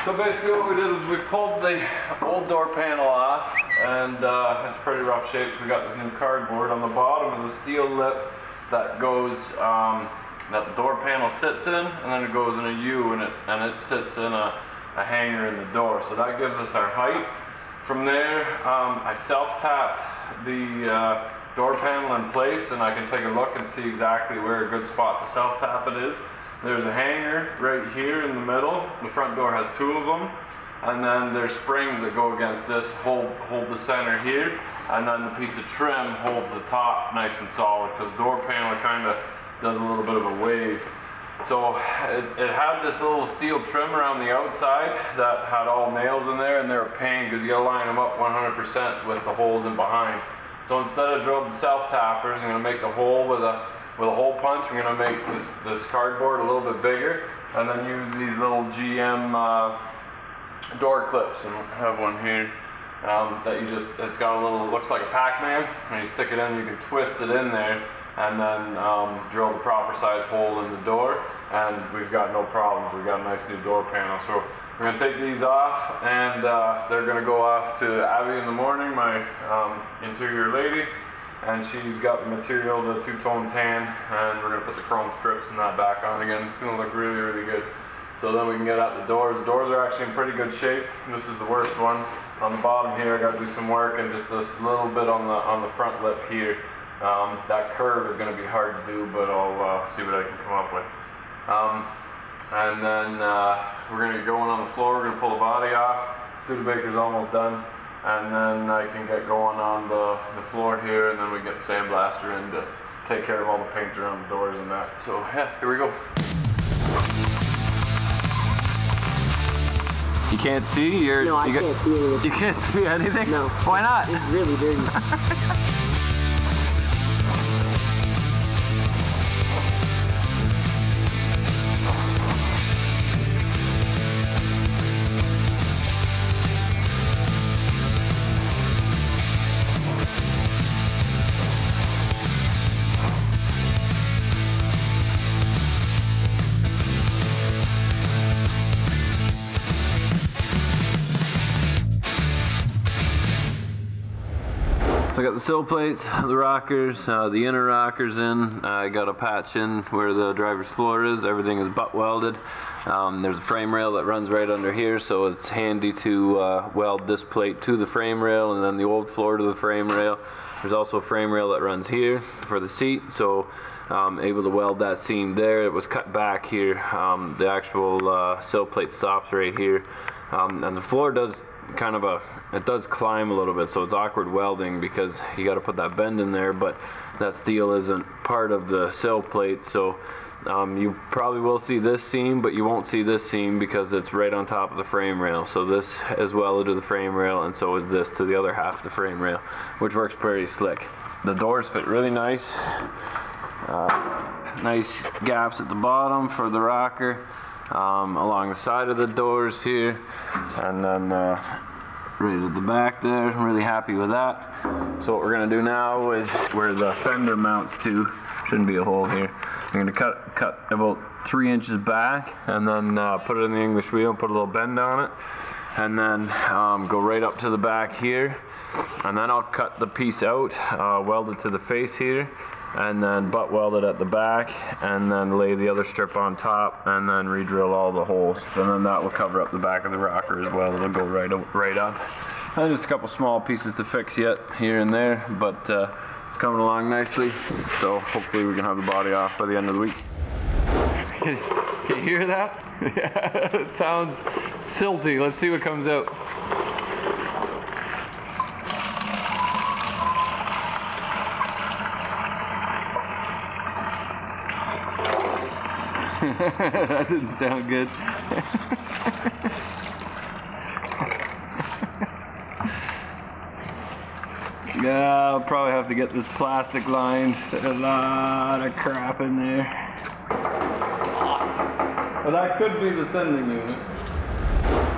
So basically what we did was we pulled the old door panel off, and it's pretty rough shape, so we got this new cardboard. On the bottom is a steel lip that goes, that the door panel sits in, and then it goes in a U, and it sits in a hanger in the door. So that gives us our height. From there, I self-tapped the door panel in place, and I can take a look and see exactly where a good spot to self-tap it is. There's a hanger right here in the middle. The front door has two of them, and then there's springs that go against this, hold the center here, and then the piece of trim holds the top nice and solid, because door panel kind of does a little bit of a wave. So it had this little steel trim around the outside that had all nails in there, and they're a pain because you gotta line them up 100% with the holes in behind. So instead of drilling the self-tappers, I'm gonna make the hole with a hole punch. I'm going to make this cardboard a little bit bigger, and then use these little GM door clips. And I have one here that you just, it's got a little, looks like a Pac-Man, and you stick it in, you can twist it in there, and then drill the proper size hole in the door, and we've got no problems. We've got a nice new door panel. So we're going to take these off, and they're going to go off to Abby in the morning, my interior lady. And she's got the material, the two-tone tan, and we're going to put the chrome strips and that back on again. It's going to look really, really good. So then we can get at the doors. The doors are actually in pretty good shape. This is the worst one. On the bottom here, I got to do some work, and just this little bit on the front lip here. That curve is going to be hard to do, but I'll see what I can come up with. And then we're going to get going on the floor. We're going to pull the body off. Studebaker's almost done. And then I can get going on the floor here, and then we get the sandblaster in to take care of all the paint around the doors and that. So yeah, here we go. You can't see? No, I can't see anything. You can't see anything? No. Why not? It's really dirty. So I got the sill plates, the rockers, the inner rockers in. I got a patch in where the driver's floor is. Everything is butt welded. There's a frame rail that runs right under here, so it's handy to weld this plate to the frame rail, and then the old floor to the frame rail. There's also a frame rail that runs here for the seat, so able to weld that seam there. It was cut back here. The actual sill plate stops right here, and the floor does kind of it does climb a little bit, so it's awkward welding because you got to put that bend in there, but that steel isn't part of the sill plate, so you probably will see this seam, but you won't see this seam because it's right on top of the frame rail. So this is welded to the frame rail, and so is this to the other half of the frame rail, which works pretty slick. The doors fit really nice. Nice gaps at the bottom for the rocker, along the side of the doors here, and then right at the back there. I'm really happy with that. So what we're going to do now is where the fender mounts to, shouldn't be a hole here, I'm going to cut about 3 inches back, and then put it in the English wheel, put a little bend on it, and then go right up to the back here, and then I'll cut the piece out, weld it to the face here, and then butt weld it at the back, and then lay the other strip on top, and then re-drill all the holes. And then that will cover up the back of the rocker as well. It'll go right up. And just a couple small pieces to fix yet here and there, but it's coming along nicely. So hopefully we can have the body off by the end of the week. Can you hear that? Yeah, it sounds silty. Let's see what comes out. That didn't sound good. Yeah, I'll probably have to get this plastic lined. There's a lot of crap in there. Well, that could be the sending unit.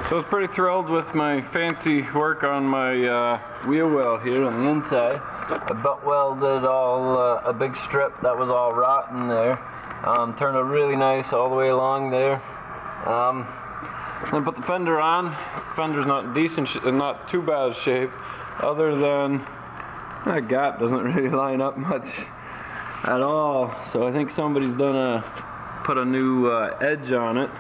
So I was pretty thrilled with my fancy work on my wheel well here on the inside. I butt welded all a big strip that was all rotten there. Turned out really nice all the way along there. Then put the fender on. Fender's not not too bad shape, other than that gap doesn't really line up much at all. So I think somebody's put a new edge on it,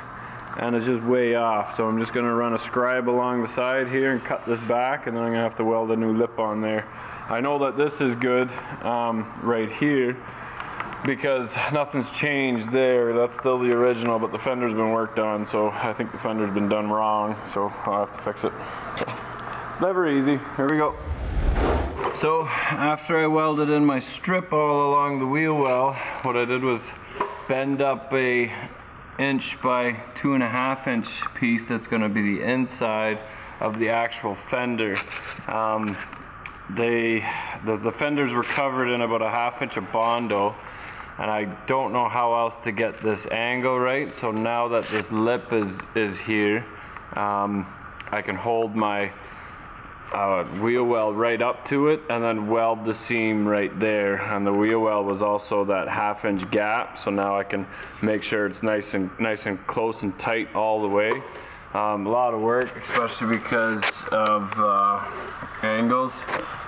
and it's just way off. So I'm just gonna run a scribe along the side here and cut this back, and then I'm gonna have to weld a new lip on there. I know that this is good right here, because nothing's changed there. That's still the original, but the fender's been worked on, so I think the fender's been done wrong, so I'll have to fix it. So, it's never easy. Here we go. So after I welded in my strip all along the wheel well, what I did was bend up a 1 by 2.5 inch piece that's going to be the inside of the actual fender. The fenders were covered in about a 1/2 inch of Bondo, and I don't know how else to get this angle right. So now that this lip is here, I can hold my wheel well right up to it and then weld the seam right there. And the wheel well was also that 1/2 inch gap, so now I can make sure it's nice and close and tight all the way. A lot of work, especially because of angles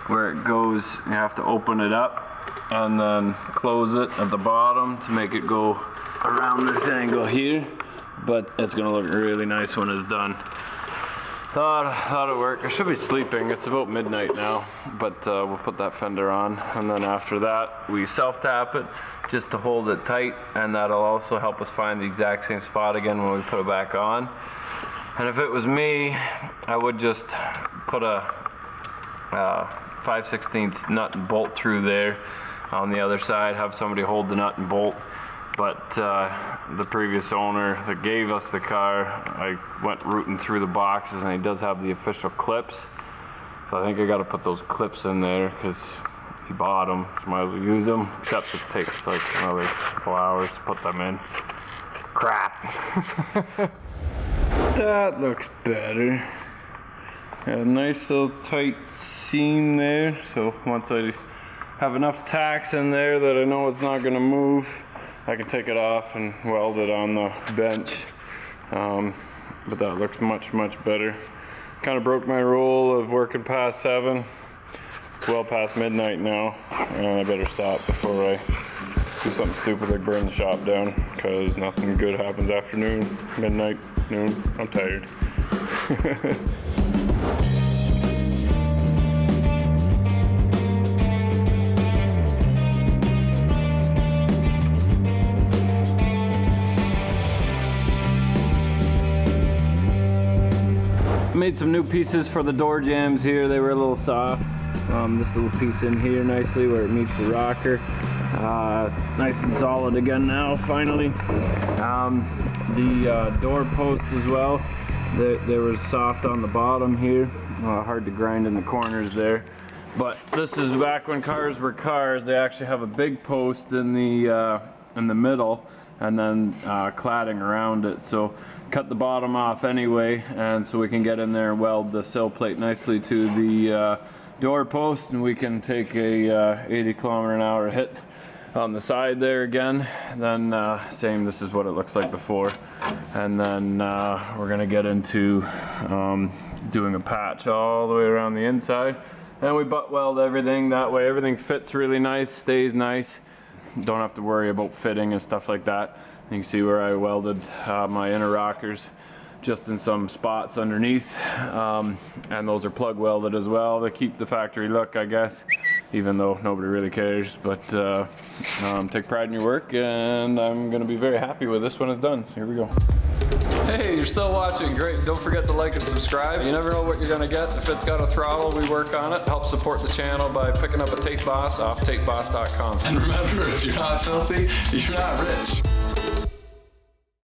where it goes. You have to open it up and then close it at the bottom to make it go around this angle here, but it's gonna look really nice when it's done. A lot of work. I should be sleeping. It's about midnight now, but we'll put that fender on, and then after that we self-tap it just to hold it tight, and that'll also help us find the exact same spot again when we put it back on. And if it was me, I would just put a 5/16 nut and bolt through there on the other side, have somebody hold the nut and bolt. But the previous owner that gave us the car, I went rooting through the boxes, and he does have the official clips. So I think I got to put those clips in there because he bought them, so might as well use them. Except it takes like another couple hours to put them in. Crap. That looks better. Got a nice little tight seam there, so once I have enough tacks in there that I know it's not going to move, I can take it off and weld it on the bench. But that looks much better. Kind of broke my rule of working past 7. It's well past midnight now, and I better stop before I do something stupid like burn the shop down, because nothing good happens afternoon, midnight, noon. I'm tired. Made some new pieces for the door jambs here. They were a little soft. This little piece in here nicely where it meets the rocker. Nice and solid again now, finally. The door posts as well. They were soft on the bottom here. Hard to grind in the corners there. But this is back when cars were cars. They actually have a big post in the middle, and then cladding around it. So cut the bottom off anyway, and so we can get in there and weld the sill plate nicely to the door post, and we can take a 80 km/h hit on the side there again. Then same, this is what it looks like before. And then we're gonna get into doing a patch all the way around the inside. And we butt weld everything, that way everything fits really nice, stays nice. Don't have to worry about fitting and stuff like that. You can see where I welded my inner rockers just in some spots underneath, and those are plug welded as well to keep the factory look, I guess, even though nobody really cares. But take pride in your work, and I'm gonna be very happy with this when it's done. So here we go. Hey, you're still watching, great. Don't forget to like and subscribe. You never know what you're gonna get. If it's got a throttle, we work on it. Help support the channel by picking up a tape boss off tapeboss.com. And remember, if you're not filthy, you're not rich.